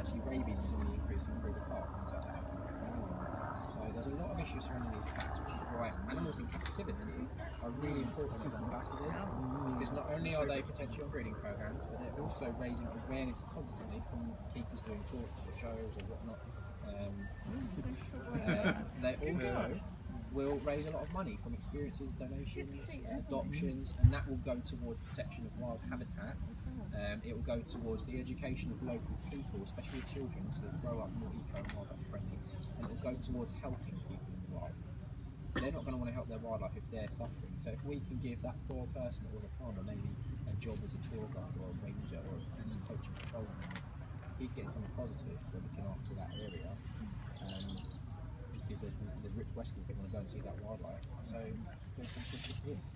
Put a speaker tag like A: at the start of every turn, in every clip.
A: actually rabies is only increasing through the park in South Africa. So there's a lot of issues surrounding these cats, which is why animals in captivity are really important as ambassadors, because not only are they potentially on breeding programs, but they're also raising awareness constantly from keepers doing talks or shows or whatnot. They also will raise a lot of money from experiences, donations, adoptions, and that will go towards protection of wild habitat. It will go towards the education of local people, especially children, so they grow up more eco and wildlife friendly, and it will go towards helping people in the wild. They're not going to want to help their wildlife if they're suffering. So if we can give that poor person that was a farmer maybe a job as a tour guide or a ranger or as a coaching patrolman, he's getting something positive for looking after that area. Because there's rich Westlands that want to go and see that wildlife. So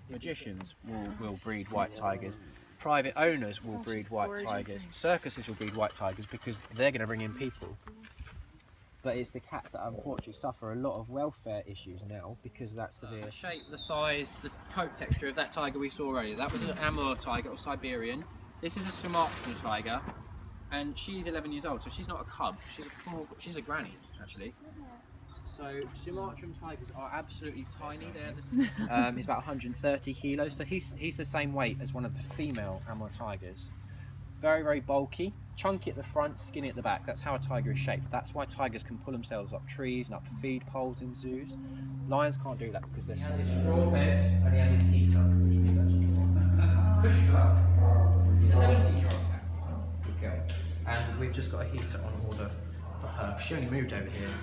A: magicians will breed white tigers. Private owners will breed white tigers. Circuses will breed white tigers because they're going to bring in people. But it's the cats that unfortunately suffer a lot of welfare issues now because that's the shape, the size, the coat texture of that tiger we saw earlier. That was an Amur tiger or Siberian. This is a Sumatran tiger, and she's 11 years old, so she's not a cub. She's a granny actually. So Sumatran tigers are absolutely tiny. He's about 130 kilos, so he's the same weight as one of the female Amur tigers. Very, very bulky, chunky at the front, skinny at the back. That's how a tiger is shaped. That's why tigers can pull themselves up trees and up feed poles in zoos. Lions can't do that because they're He has his straw bed and he has his heater, which means actually Kushka. He's a 17-year-old cat. Good girl. And we've just got a heater on order for her. She only moved over here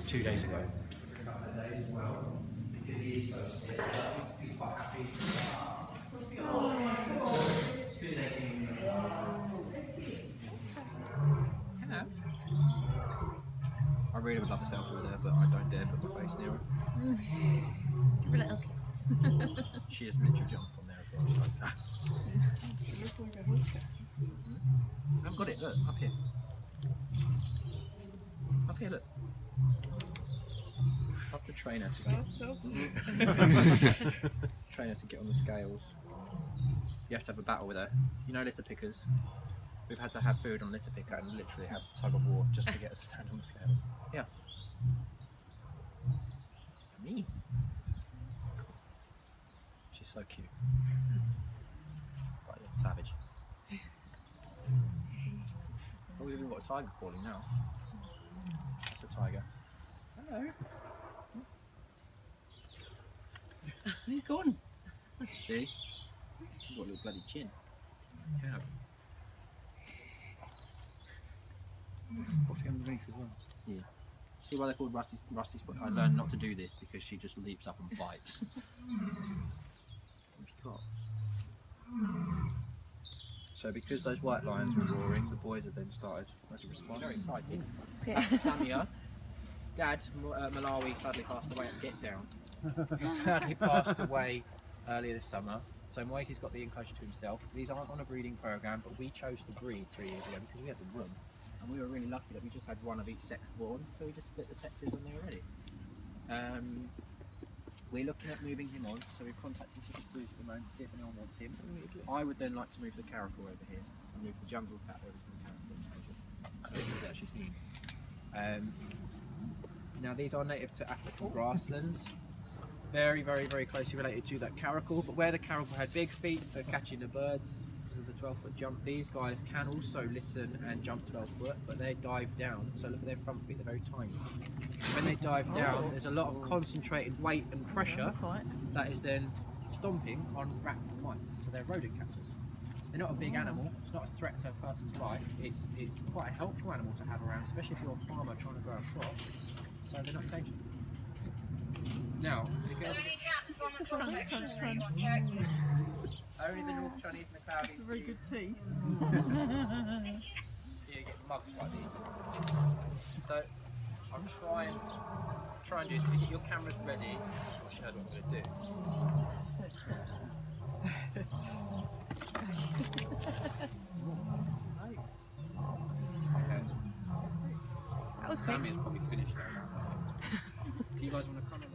A: 2 days ago. A couple of days as well, because he is so stiff. He's quite happy. She's 18. Hello. I really would love a selfie with her, but I don't dare put my face near her.
B: Give her a little kiss.
A: She has literally jumped from there as well. So. I've got it, look, up here. Up here, look. I have to train her to get train her to get on the scales. You have to have a battle with her. You know litter pickers? We've had to have food on litter picker and literally have tug of war just to get us to stand on the scales. Yeah. Me. She's so cute. Quite a little savage. Oh, we've even got a tiger calling now. That's a tiger. Hello. He's gone. See? You've got a little bloody chin. Yeah. What's underneath as well? Yeah. See why they're called Rusty Spot? I learned not to do this because she just leaps up and bites. What have you got? So because those white lions were roaring, the boys have then started as a response. Very excited.
B: Yeah.
A: Samia, Dad, Malawi sadly passed away at Get Down. Sadly passed away earlier this summer. So Moise's got the enclosure to himself. These aren't on a breeding program, but we chose to breed 3 years ago because we had the room. And we were really lucky that we just had one of each sex born, so we just split the sexes when they were ready. We're looking at moving him on, so we've contacted Ticket Blues at the moment to see if anyone wants him. I would then like to move the caracal over here and move the jungle cat over to the caracal. So this is actually seen. Now these are native to African grasslands. Very, very, very closely related to that caracal, but where the caracal had big feet for catching the birds, because of the 12-foot jump, these guys can also listen and jump 12 foot, but they dive down. So look at their front feet, they're very tiny. When they dive down, there's a lot of concentrated weight and pressure that is then stomping on rats and mice. So they're rodent catchers. They're not a big animal, it's not a threat to a person's life, it's quite a helpful animal to have around, especially if you're a farmer trying to grow a crop, so they're not dangerous. Now, because only the North Chinese and the Cloudies.
B: Very good teeth.
A: See you get mugs like these. So I'll try and do this. If you get your cameras ready, she knows what I'm going to do. Okay.
B: That was quick.
A: Sammy's probably finished now. Do you guys want to come along?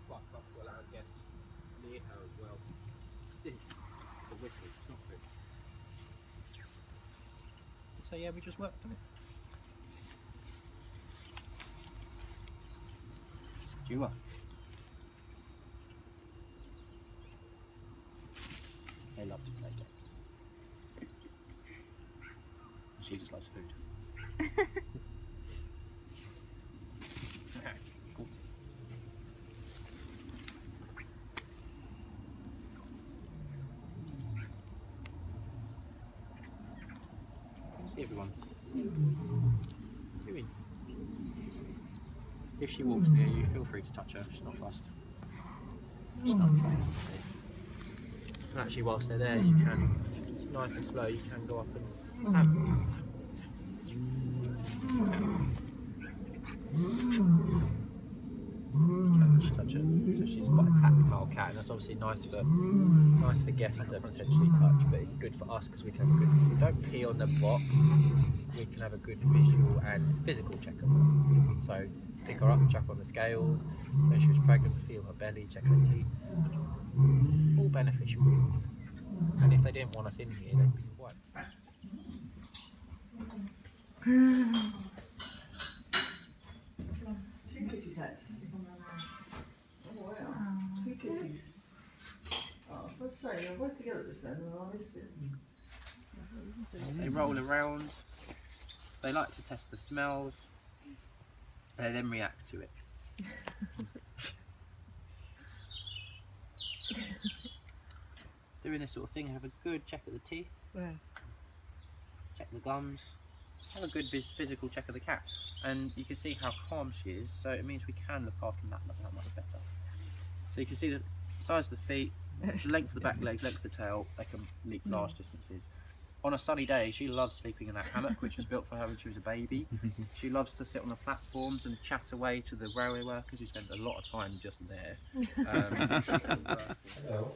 A: quite comfortable allowing guests near her as well. It's a whistle, it's not good. So yeah, we just worked on it. Jua. They love to play games. She just loves food. See everyone. Doing. If she walks near you, feel free to touch her. She's not fussed. Just not fussed. And actually, whilst they're there, you can. It's nice and slow. You can go up and tap. Just touch her. So she's quite a tactile cat, and that's obviously nice for guests to potentially touch. But it's good for us because we can have a good. If we don't pee on the box, we can have a good visual and physical check of her. So pick her up, chuck on the scales. When she was pregnant, feel her belly, check her teeth. All beneficial things. And if they didn't want us in here, they'd be quite.
C: Two kitty cats. Oh wow. Two kitties. Oh, I was supposed to say, they were together just then and I missed it.
A: They roll around. They like to test the smells. They then react to it. Doing this sort of thing, have a good check of the teeth.
C: Yeah.
A: Check the gums. Have a good physical check of the cat. And you can see how calm she is, so it means we can look after that much better. So you can see the size of the feet, the length of the back legs, length of the tail. They can leap large distances. On a sunny day, she loves sleeping in that hammock, which was built for her when she was a baby. She loves to sit on the platforms and chat away to the railway workers who spend a lot of time just there. Hello.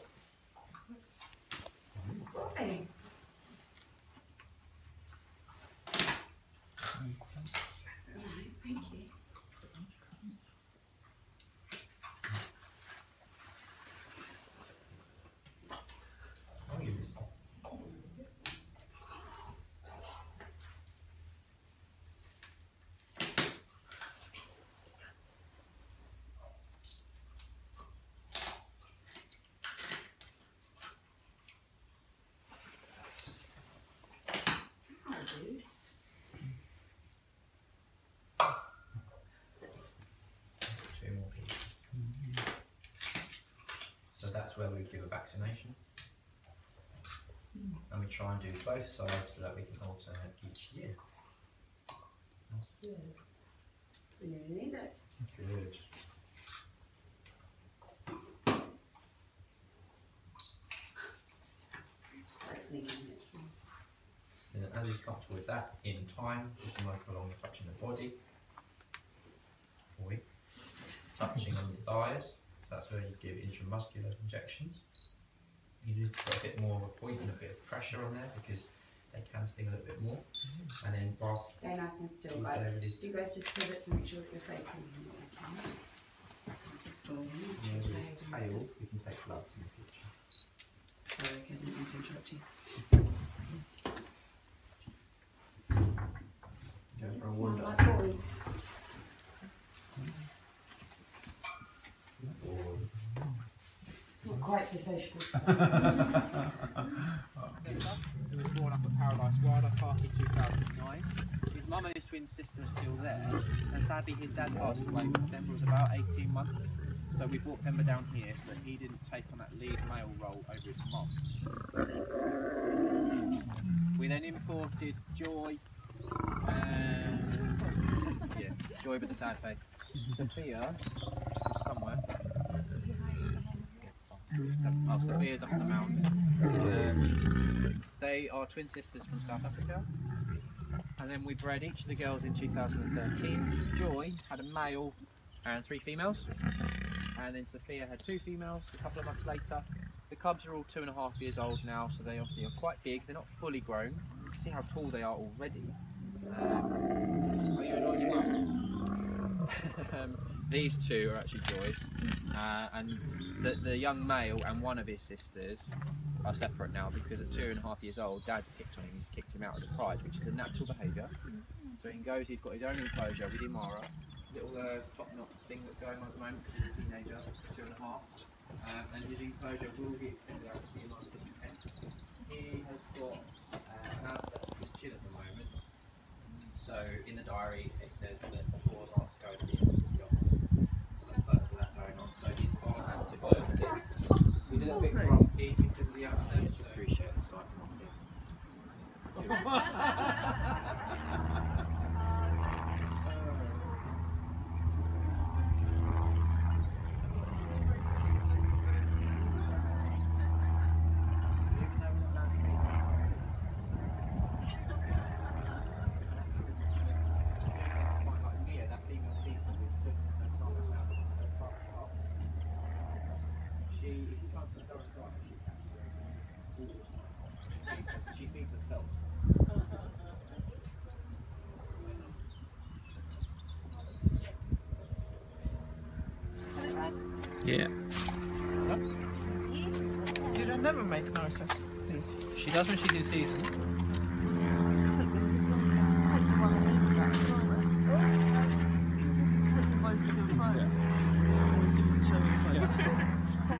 C: Hey.
B: Thank you.
A: So that's where we give a vaccination, and we try and do both sides so that we can alternate each year.
C: Yeah. You need it.
A: Good. And as he's comfortable with that, in time, we can work along touching the body, touching on the thighs. So that's where you give intramuscular injections. You need to put a bit more of a point and a bit of pressure on there because they can sting a little bit more. And then whilst
D: stay nice and still,
A: he's
D: guys.
A: there with his
D: You guys just pivot to make sure that you're facing him. Just follow him.
A: with his tail, we can take bloods in the future.
D: Sorry, I didn't mean to interrupt you.
A: Goes for a wander.
C: Not quite so sociable.
A: He was born up at Paradise Wildlife Park in 2009. His mum and his twin sister are still there, and sadly his dad passed away when Denver was about 18 months. So we brought Denver down here so that he didn't take on that lead male role over his mum. We then imported Joy, and yeah, Joy with the sad face. Sophia was somewhere. Oh, Sophia's up on the mound. They are twin sisters from South Africa. And then we bred each of the girls in 2013. Joy had a male and 3 females. And then Sophia had 2 females a couple of months later. The cubs are all 2.5 years old now, so they obviously are quite big. They're not fully grown. You can see how tall they are already. Are you annoying your mum? These two are actually Joy's, and the young male and one of his sisters are separate now because at 2.5 years old, Dad's picked on him. He's kicked him out of the pride, which is a natural behaviour. So he goes. He's got his own enclosure with Imara, little top knot thing that's going on at the moment because he's a teenager, 2.5, and his enclosure will be extended out to the Imara. He has got an ancestor's chin at the moment. So in the diary it says that the tours aren't to go and see him. Some photos of that going on. So he's on antibiotics. He's a little bit grumpy because of the abscess. So appreciate the sight from she feeds herself. Yeah.
C: Did I never make noises? These.
A: She does when she's in season.